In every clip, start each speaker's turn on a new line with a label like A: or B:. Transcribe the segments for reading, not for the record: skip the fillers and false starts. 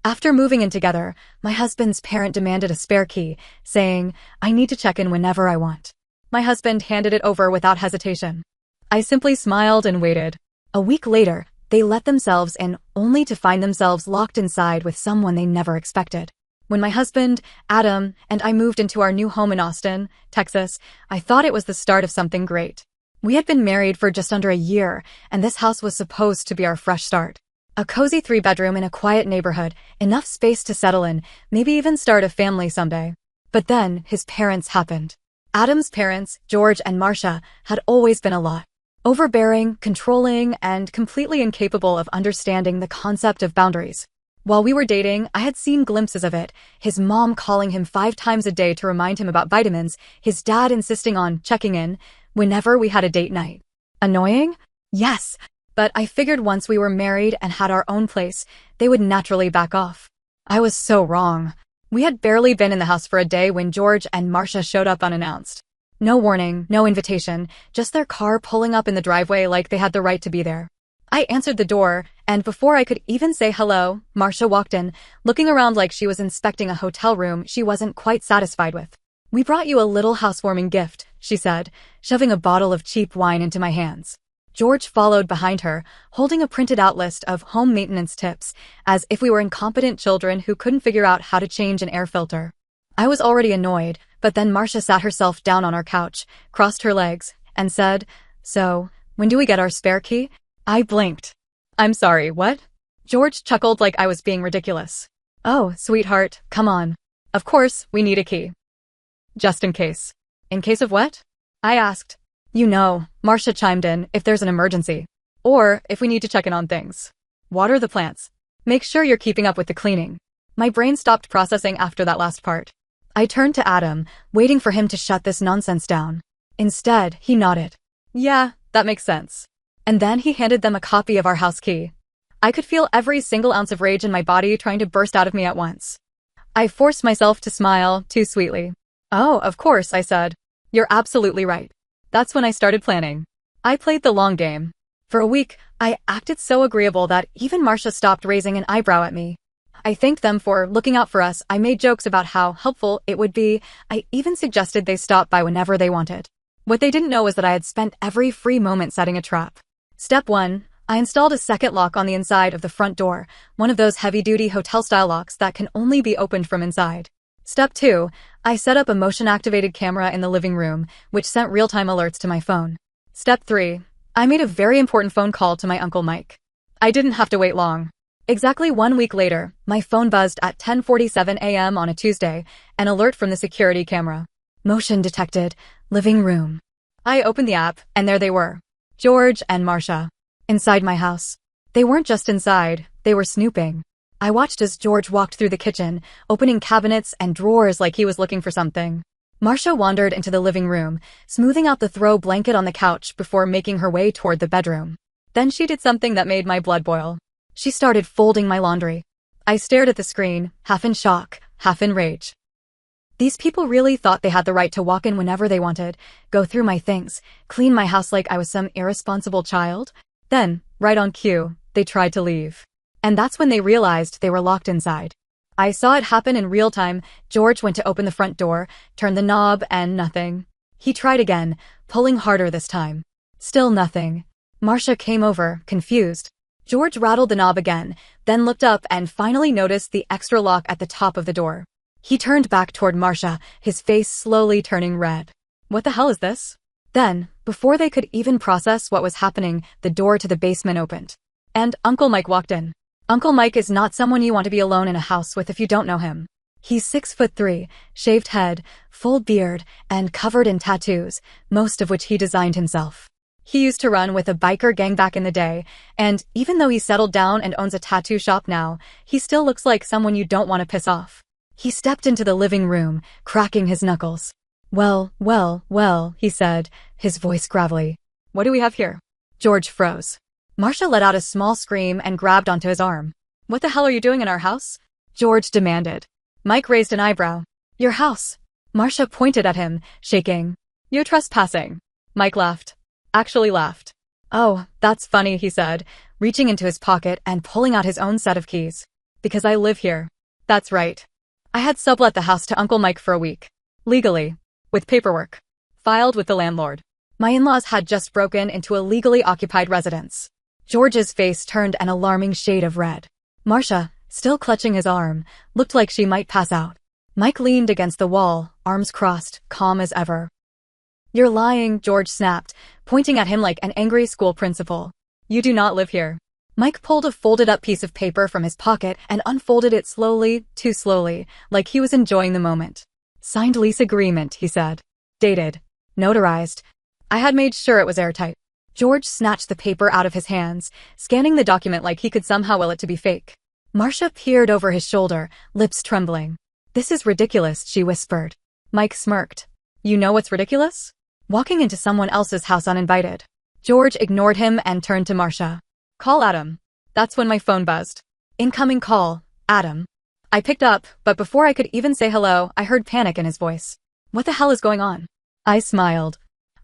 A: After moving in together, my husband's parent demanded a spare key, saying, "I need to check in whenever I want." My husband handed it over without hesitation. I simply smiled and waited. A week later, they let themselves in only to find themselves locked inside with someone they never expected. When my husband, Adam, and I moved into our new home in Austin, Texas, I thought it was the start of something great. We had been married for just under a year, and this house was supposed to be our fresh start. A cozy 3-bedroom in a quiet neighborhood, enough space to settle in, maybe even start a family someday. But then, his parents happened. Adam's parents, George and Marcia, had always been a lot. Overbearing, controlling, and completely incapable of understanding the concept of boundaries. While we were dating, I had seen glimpses of it, his mom calling him 5 times a day to remind him about vitamins, his dad insisting on checking in whenever we had a date night. Annoying? Yes. But I figured once we were married and had our own place, they would naturally back off. I was so wrong. We had barely been in the house for a day when George and Marcia showed up unannounced. No warning, no invitation, just their car pulling up in the driveway like they had the right to be there. I answered the door, and before I could even say hello, Marcia walked in, looking around like she was inspecting a hotel room she wasn't quite satisfied with. "We brought you a little housewarming gift," she said, shoving a bottle of cheap wine into my hands. George followed behind her, holding a printed-out list of home maintenance tips, as if we were incompetent children who couldn't figure out how to change an air filter. I was already annoyed, but then Marcia sat herself down on our couch, crossed her legs, and said, "So, when do we get our spare key?" I blinked. "I'm sorry, what?" George chuckled like I was being ridiculous. "Oh, sweetheart, come on. Of course, we need a key. Just in case." "In case of what?" I asked. "You know," Marcia chimed in, "if there's an emergency. Or if we need to check in on things. Water the plants. Make sure you're keeping up with the cleaning." My brain stopped processing after that last part. I turned to Adam, waiting for him to shut this nonsense down. Instead, he nodded. "Yeah, that makes sense." And then he handed them a copy of our house key. I could feel every single ounce of rage in my body trying to burst out of me at once. I forced myself to smile, too sweetly. "Oh, of course," I said. "You're absolutely right." That's when I started planning. I played the long game. For a week, I acted so agreeable that even Marcia stopped raising an eyebrow at me. I thanked them for looking out for us. I made jokes about how helpful it would be. I even suggested they stop by whenever they wanted. What they didn't know was that I had spent every free moment setting a trap. Step 1. I installed a second lock on the inside of the front door, one of those heavy-duty hotel-style locks that can only be opened from inside. Step 2. I set up a motion-activated camera in the living room, which sent real-time alerts to my phone. Step 3. I made a very important phone call to my Uncle Mike. I didn't have to wait long. Exactly 1 week later, my phone buzzed at 10:47 a.m. on a Tuesday, an alert from the security camera. Motion detected, living room. I opened the app, and there they were. George and Marcia. Inside my house. They weren't just inside, they were snooping. I watched as George walked through the kitchen, opening cabinets and drawers like he was looking for something. Marcia wandered into the living room, smoothing out the throw blanket on the couch before making her way toward the bedroom. Then she did something that made my blood boil. She started folding my laundry. I stared at the screen, half in shock, half in rage. These people really thought they had the right to walk in whenever they wanted, go through my things, clean my house like I was some irresponsible child? Then, right on cue, they tried to leave. And that's when they realized they were locked inside. I saw it happen in real time. George went to open the front door, turned the knob, and nothing. He tried again, pulling harder this time. Still nothing. Marcia came over, confused. George rattled the knob again, then looked up and finally noticed the extra lock at the top of the door. He turned back toward Marcia, his face slowly turning red. "What the hell is this?" Then, before they could even process what was happening, the door to the basement opened. And Uncle Mike walked in. Uncle Mike is not someone you want to be alone in a house with if you don't know him. He's 6'3", shaved head, full beard, and covered in tattoos, most of which he designed himself. He used to run with a biker gang back in the day, and even though he's settled down and owns a tattoo shop now, he still looks like someone you don't want to piss off. He stepped into the living room, cracking his knuckles. Well, he said, his voice gravelly. "What do we have here?" George froze. Marcia let out a small scream and grabbed onto his arm. "What the hell are you doing in our house?" George demanded. Mike raised an eyebrow. "Your house." Marcia pointed at him, shaking. "You're trespassing." Mike laughed. Actually laughed. "Oh, that's funny," he said, reaching into his pocket and pulling out his own set of keys. Because I live here. That's right. I had sublet the house to Uncle Mike for a week. Legally. With paperwork. Filed with the landlord. My in-laws had just broken into a legally occupied residence. George's face turned an alarming shade of red. Marcia, still clutching his arm, looked like she might pass out. Mike leaned against the wall, arms crossed, calm as ever. You're lying, George snapped, pointing at him like an angry school principal. You do not live here. Mike pulled a folded-up piece of paper from his pocket and unfolded it slowly, too slowly, like he was enjoying the moment. Signed lease agreement, he said. Dated. Notarized. I had made sure it was airtight. George snatched the paper out of his hands, scanning the document like he could somehow will it to be fake. Marcia peered over his shoulder, lips trembling. This is ridiculous, she whispered. Mike smirked. You know what's ridiculous? Walking into someone else's house uninvited. George ignored him and turned to Marcia. Call Adam. That's when my phone buzzed. Incoming call, Adam. I picked up, but before I could even say hello, I heard panic in his voice. What the hell is going on? I smiled.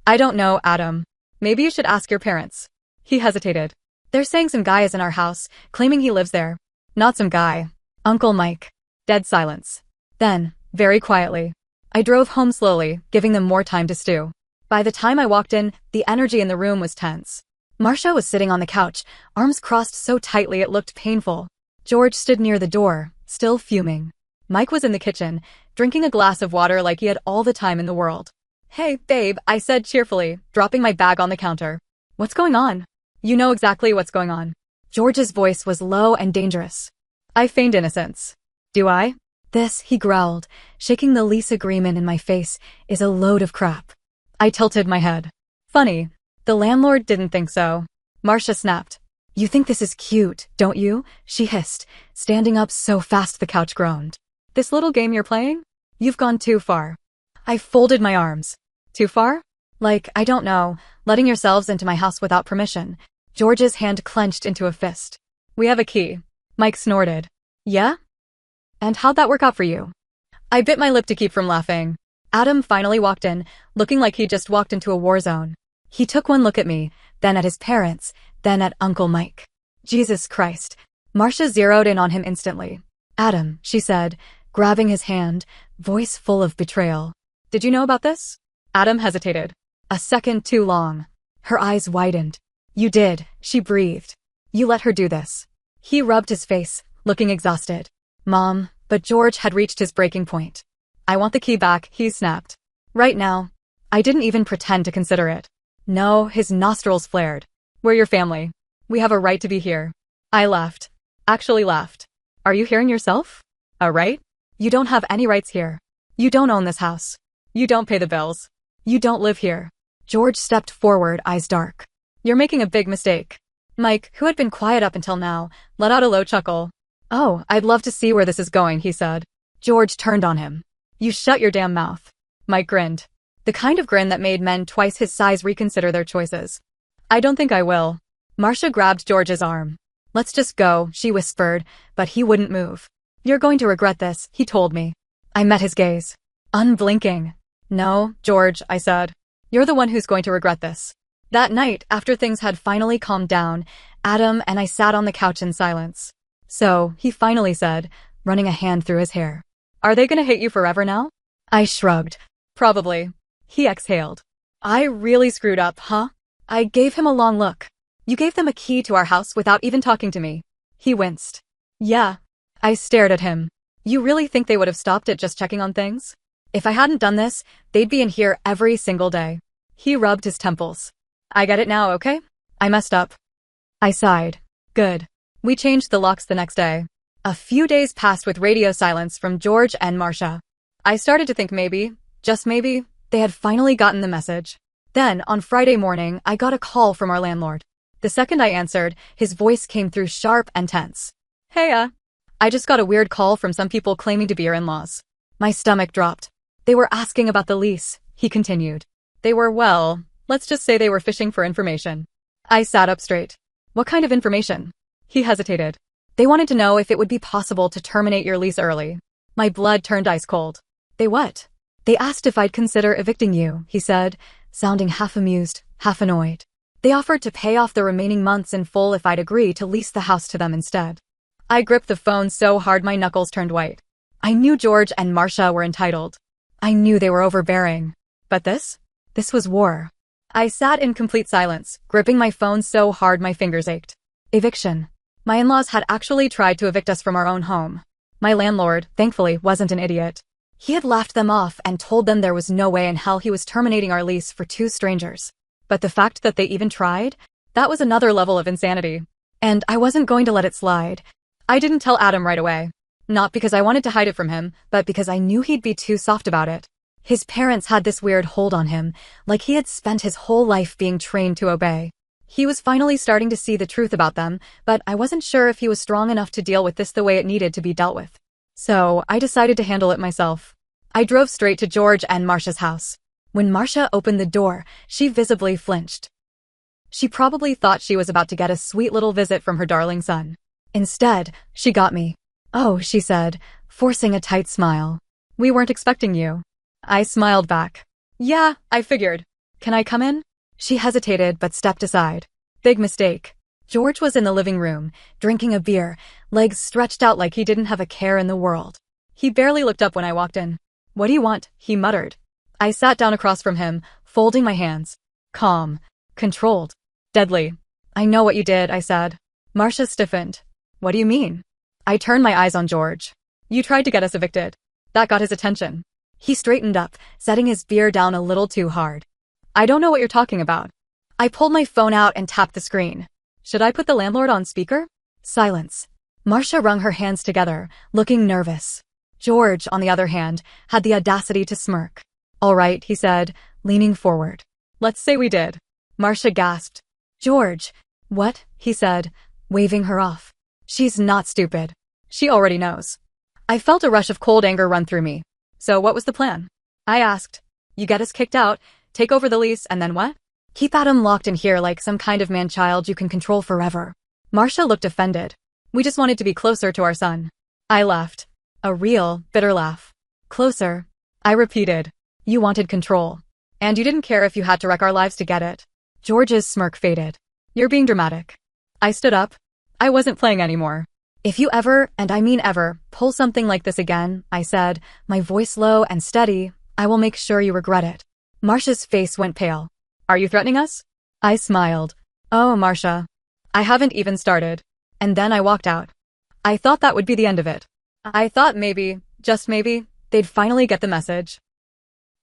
A: I don't know, Adam. Maybe you should ask your parents. He hesitated. They're saying some guy is in our house, claiming he lives there. Not some guy. Uncle Mike. Dead silence. Then, very quietly, I drove home slowly, giving them more time to stew. By the time I walked in, the energy in the room was tense. Marcia was sitting on the couch, arms crossed so tightly it looked painful. George stood near the door, still fuming. Mike was in the kitchen, drinking a glass of water like he had all the time in the world. Hey, babe, I said cheerfully, dropping my bag on the counter. What's going on? You know exactly what's going on. George's voice was low and dangerous. I feigned innocence. Do I? This, he growled, shaking the lease agreement in my face, is a load of crap. I tilted my head. Funny. The landlord didn't think so. Marcia snapped. You think this is cute, don't you? She hissed, standing up so fast the couch groaned. This little game you're playing? You've gone too far. I folded my arms. Too far? Like, I don't know, letting yourselves into my house without permission. George's hand clenched into a fist. We have a key. Mike snorted. Yeah? And how'd that work out for you? I bit my lip to keep from laughing. Adam finally walked in, looking like he'd just walked into a war zone. He took one look at me, then at his parents, then at Uncle Mike. Jesus Christ. Marcia zeroed in on him instantly. Adam, she said, grabbing his hand, voice full of betrayal. Did you know about this? Adam hesitated. A second too long. Her eyes widened. You did, she breathed. You let her do this. He rubbed his face, looking exhausted. Mom, but George had reached his breaking point. I want the key back, he snapped. Right now. I didn't even pretend to consider it. No, his nostrils flared. We're your family. We have a right to be here. I laughed. Actually laughed. Are you hearing yourself? A right? You don't have any rights here. You don't own this house. You don't pay the bills. You don't live here. George stepped forward, eyes dark. You're making a big mistake. Mike, who had been quiet up until now, let out a low chuckle. Oh, I'd love to see where this is going, he said. George turned on him. You shut your damn mouth. Mike grinned. The kind of grin that made men twice his size reconsider their choices. I don't think I will. Marcia grabbed George's arm. Let's just go, she whispered, but he wouldn't move. You're going to regret this, he told me. I met his gaze. Unblinking. No, George, I said. You're the one who's going to regret this. That night, after things had finally calmed down, Adam and I sat on the couch in silence. So, he finally said, running a hand through his hair. Are they gonna hate you forever now? I shrugged. Probably. He exhaled. I really screwed up, huh? I gave him a long look. You gave them a key to our house without even talking to me. He winced. Yeah. I stared at him. You really think they would have stopped at just checking on things? If I hadn't done this, they'd be in here every single day. He rubbed his temples. I get it now, okay? I messed up. I sighed. Good. We changed the locks the next day. A few days passed with radio silence from George and Marcia. I started to think maybe, just maybe, they had finally gotten the message. Then, on Friday morning, I got a call from our landlord. The second I answered, his voice came through sharp and tense. Hey, I just got a weird call from some people claiming to be your in-laws. My stomach dropped. They were asking about the lease, he continued. They were, well, let's just say they were fishing for information. I sat up straight. What kind of information? He hesitated. They wanted to know if it would be possible to terminate your lease early. My blood turned ice cold. They what? They asked if I'd consider evicting you, he said, sounding half amused, half annoyed. They offered to pay off the remaining months in full if I'd agree to lease the house to them instead. I gripped the phone so hard my knuckles turned white. I knew George and Marcia were entitled. I knew they were overbearing. But this was war. I sat in complete silence, gripping my phone so hard my fingers ached. Eviction. My in-laws had actually tried to evict us from our own home. My landlord, thankfully, wasn't an idiot. He had laughed them off and told them there was no way in hell he was terminating our lease for two strangers. But the fact that they even tried? That was another level of insanity. And I wasn't going to let it slide. I didn't tell Adam right away. Not because I wanted to hide it from him, but because I knew he'd be too soft about it. His parents had this weird hold on him, like he had spent his whole life being trained to obey. He was finally starting to see the truth about them, but I wasn't sure if he was strong enough to deal with this the way it needed to be dealt with. So I decided to handle it myself. I drove straight to George and Marcia's house. When Marcia opened the door, she visibly flinched. She probably thought she was about to get a sweet little visit from her darling son. Instead, she got me. "Oh," she said, forcing a tight smile. "We weren't expecting you." I smiled back. "Yeah, I figured. Can I come in?" She hesitated but stepped aside. Big mistake. George was in the living room, drinking a beer, legs stretched out like he didn't have a care in the world. He barely looked up when I walked in. "What do you want?" he muttered. I sat down across from him, folding my hands. Calm. Controlled. Deadly. "I know what you did," I said. Marcia stiffened. "What do you mean?" I turned my eyes on George. "You tried to get us evicted. That got his attention." He straightened up, setting his beer down a little too hard. "I don't know what you're talking about." I pulled my phone out and tapped the screen. "Should I put the landlord on speaker?" Silence. Marcia wrung her hands together, looking nervous. George, on the other hand, had the audacity to smirk. "All right," he said, leaning forward. "Let's say we did." Marcia gasped. "George." "What?" he said, waving her off. "She's not stupid. She already knows." I felt a rush of cold anger run through me. "So what was the plan?" I asked. "You get us kicked out, take over the lease, and then what?" "Keep Adam locked in here like some kind of man-child you can control forever." Marcia looked offended. "We just wanted to be closer to our son." I laughed. A real, bitter laugh. "Closer?" I repeated. "You wanted control. And you didn't care if you had to wreck our lives to get it." George's smirk faded. "You're being dramatic." I stood up. I wasn't playing anymore. "If you ever, and I mean ever, pull something like this again," I said, my voice low and steady, "I will make sure you regret it." Marcia's face went pale. "Are you threatening us?" I smiled. "Oh, Marcia. I haven't even started." And then I walked out. I thought that would be the end of it. I thought maybe, just maybe, they'd finally get the message.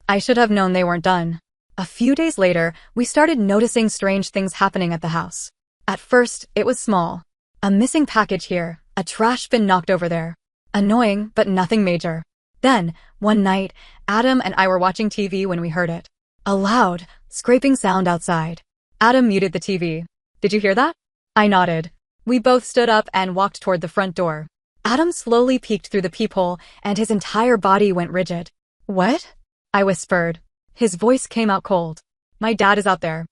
A: I should have known they weren't done. A few days later, we started noticing strange things happening at the house. At first, it was small. A missing package here, a trash bin knocked over there. Annoying, but nothing major. Then, one night, Adam and I were watching TV when we heard it. A loud, scraping sound outside. Adam muted the TV. "Did you hear that?" I nodded. We both stood up and walked toward the front door. Adam slowly peeked through the peephole, and his entire body went rigid. "What?" I whispered. His voice came out cold. "My dad is out there."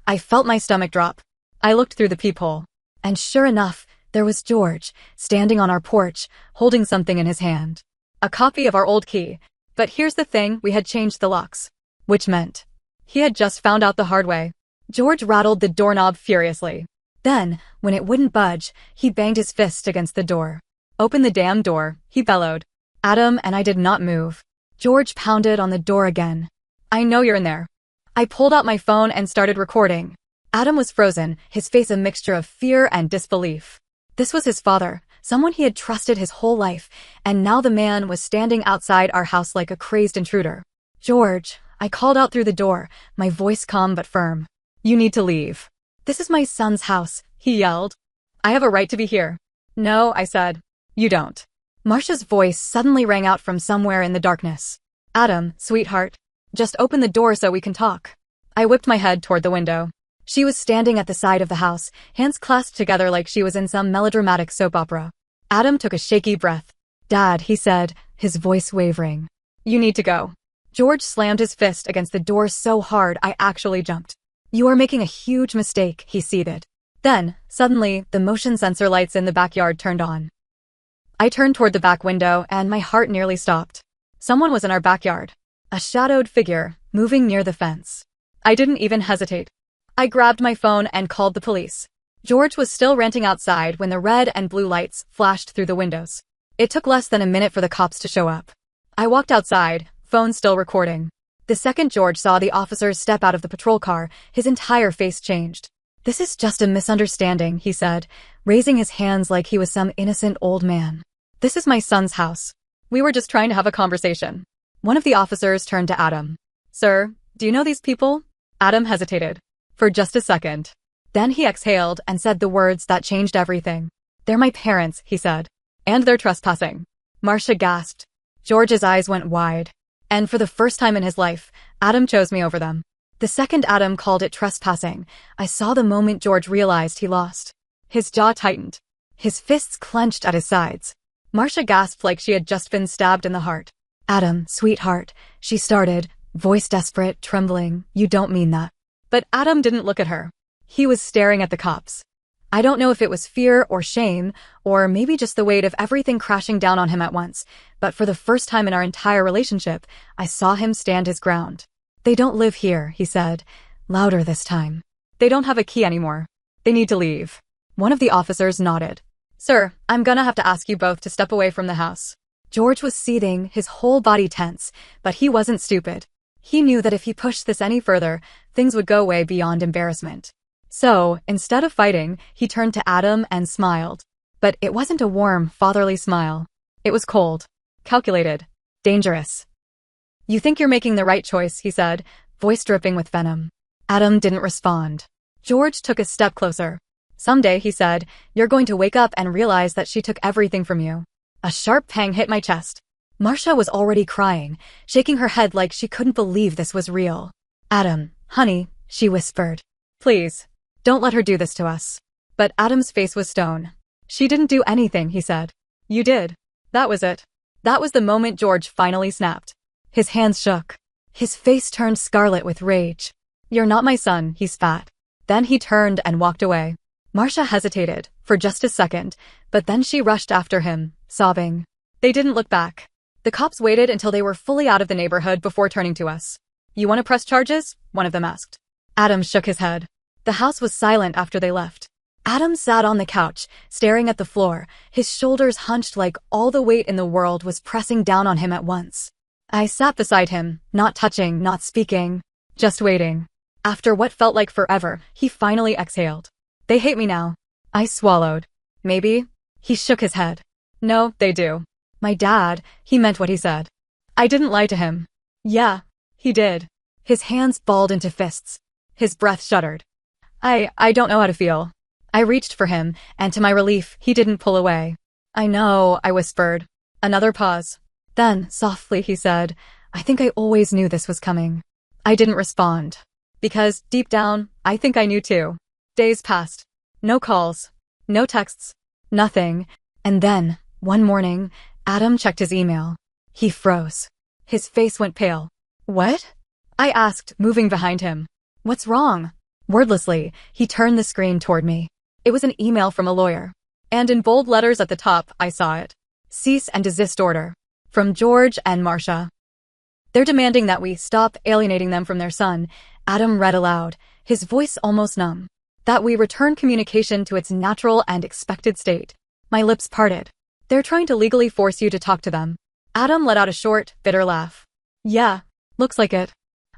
A: I felt my stomach drop. I looked through the peephole. And sure enough, there was George, standing on our porch, holding something in his hand. A copy of our old key. But here's the thing, we had changed the locks. Which meant he had just found out the hard way. George rattled the doorknob furiously. Then, when it wouldn't budge, he banged his fist against the door. "Open the damn door," he bellowed. Adam and I did not move. George pounded on the door again. "I know you're in there." I pulled out my phone and started recording. Adam was frozen, his face a mixture of fear and disbelief. This was his father, someone he had trusted his whole life, and now the man was standing outside our house like a crazed intruder. "George," I called out through the door, my voice calm but firm. "You need to leave." "This is my son's house," he yelled. "I have a right to be here." "No," I said. "You don't." Marcia's voice suddenly rang out from somewhere in the darkness. "Adam, sweetheart, just open the door so we can talk." I whipped my head toward the window. She was standing at the side of the house, hands clasped together like she was in some melodramatic soap opera. Adam took a shaky breath. "Dad," he said, his voice wavering. "You need to go." George slammed his fist against the door so hard I actually jumped. "You are making a huge mistake," he seethed. Then, suddenly, the motion sensor lights in the backyard turned on. I turned toward the back window and my heart nearly stopped. Someone was in our backyard. A shadowed figure, moving near the fence. I didn't even hesitate. I grabbed my phone and called the police. George was still ranting outside when the red and blue lights flashed through the windows. It took less than a minute for the cops to show up. I walked outside, phone still recording. The second George saw the officers step out of the patrol car, his entire face changed. "This is just a misunderstanding," he said, raising his hands like he was some innocent old man. "This is my son's house. We were just trying to have a conversation." One of the officers turned to Adam. "Sir, do you know these people?" Adam hesitated. For just a second. Then he exhaled and said the words that changed everything. "They're my parents," he said. "And they're trespassing." Marcia gasped. George's eyes went wide. And for the first time in his life, Adam chose me over them. The second Adam called it trespassing, I saw the moment George realized he lost. His jaw tightened. His fists clenched at his sides. Marcia gasped like she had just been stabbed in the heart. "Adam, sweetheart," she started, voice desperate, trembling. "You don't mean that." But Adam didn't look at her. He was staring at the cops. I don't know if it was fear or shame, or maybe just the weight of everything crashing down on him at once, but for the first time in our entire relationship, I saw him stand his ground. "They don't live here," he said, louder this time. "They don't have a key anymore. They need to leave." One of the officers nodded. "Sir, I'm gonna have to ask you both to step away from the house." George was seething, his whole body tense, but he wasn't stupid. He knew that if he pushed this any further, things would go way beyond embarrassment. So, instead of fighting, he turned to Adam and smiled. But it wasn't a warm, fatherly smile. It was cold, calculated, dangerous. "You think you're making the right choice," he said, voice dripping with venom. Adam didn't respond. George took a step closer. "Someday," he said, "you're going to wake up and realize that she took everything from you." A sharp pang hit my chest. Marcia was already crying, shaking her head like she couldn't believe this was real. "Adam, honey," she whispered. "Please. Don't let her do this to us." But Adam's face was stone. "She didn't do anything," he said. "You did." That was it. That was the moment George finally snapped. His hands shook. His face turned scarlet with rage. "You're not my son," he spat. Then he turned and walked away. Marcia hesitated, for just a second, but then she rushed after him, sobbing. They didn't look back. The cops waited until they were fully out of the neighborhood before turning to us. "You want to press charges?" one of them asked. Adam shook his head. The house was silent after they left. Adam sat on the couch, staring at the floor, his shoulders hunched like all the weight in the world was pressing down on him at once. I sat beside him, not touching, not speaking, just waiting. After what felt like forever, he finally exhaled. "They hate me now." I swallowed. "Maybe?" He shook his head. "No, they do." My dad, he meant what he said. I didn't lie to him. Yeah, he did. His hands balled into fists. His breath shuddered. I don't know how to feel." I reached for him, and to my relief, he didn't pull away. "I know," I whispered. Another pause. Then, softly, he said, "I think I always knew this was coming." I didn't respond. Because, deep down, I think I knew too. Days passed. No calls. No texts. Nothing. And then, one morning, Adam checked his email. He froze. His face went pale. "What?" I asked, moving behind him. "What's wrong?" Wordlessly, he turned the screen toward me. It was an email from a lawyer. And in bold letters at the top, I saw it. "Cease and desist order. From George and Marcia. They're demanding that we stop alienating them from their son," Adam read aloud, his voice almost numb. "That we return communication to its natural and expected state." My lips parted. "They're trying to legally force you to talk to them." Adam let out a short, bitter laugh. "Yeah, looks like it."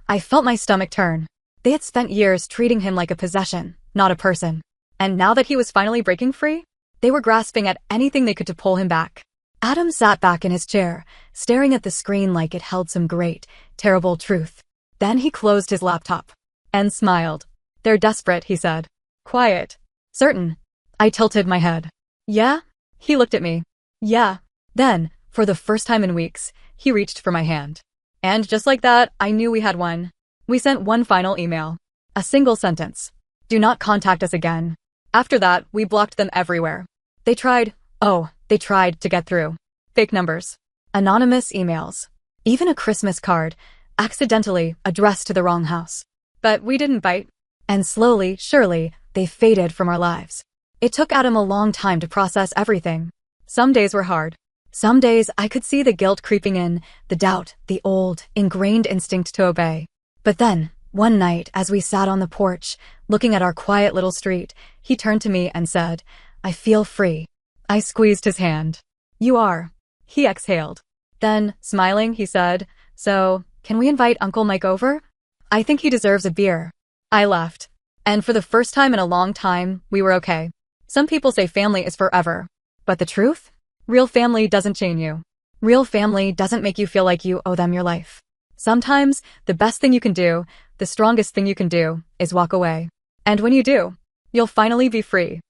A: I felt my stomach turn. They had spent years treating him like a possession, not a person. And now that he was finally breaking free, they were grasping at anything they could to pull him back. Adam sat back in his chair, staring at the screen like it held some great, terrible truth. Then he closed his laptop. And smiled. "They're desperate," he said. "Quiet. Certain." I tilted my head. "Yeah?" He looked at me. "Yeah." Then, for the first time in weeks, he reached for my hand. And just like that, I knew we had won. We sent one final email. A single sentence. "Do not contact us again." After that, we blocked them everywhere. They tried to get through. Fake numbers. Anonymous emails. Even a Christmas card, accidentally addressed to the wrong house. But we didn't bite. And slowly, surely, they faded from our lives. It took Adam a long time to process everything. Some days were hard. Some days I could see the guilt creeping in, the doubt, the old, ingrained instinct to obey. But then, One night, as we sat on the porch, looking at our quiet little street, he turned to me and said, "I feel free." I squeezed his hand. "You are." He exhaled. Then, smiling, he said, "So, can we invite Uncle Mike over? I think he deserves a beer." I laughed. And for the first time in a long time, we were okay. Some people say family is forever. But the truth? Real family doesn't chain you. Real family doesn't make you feel like you owe them your life. Sometimes, the best thing you can do, the strongest thing you can do, is walk away. And when you do, you'll finally be free.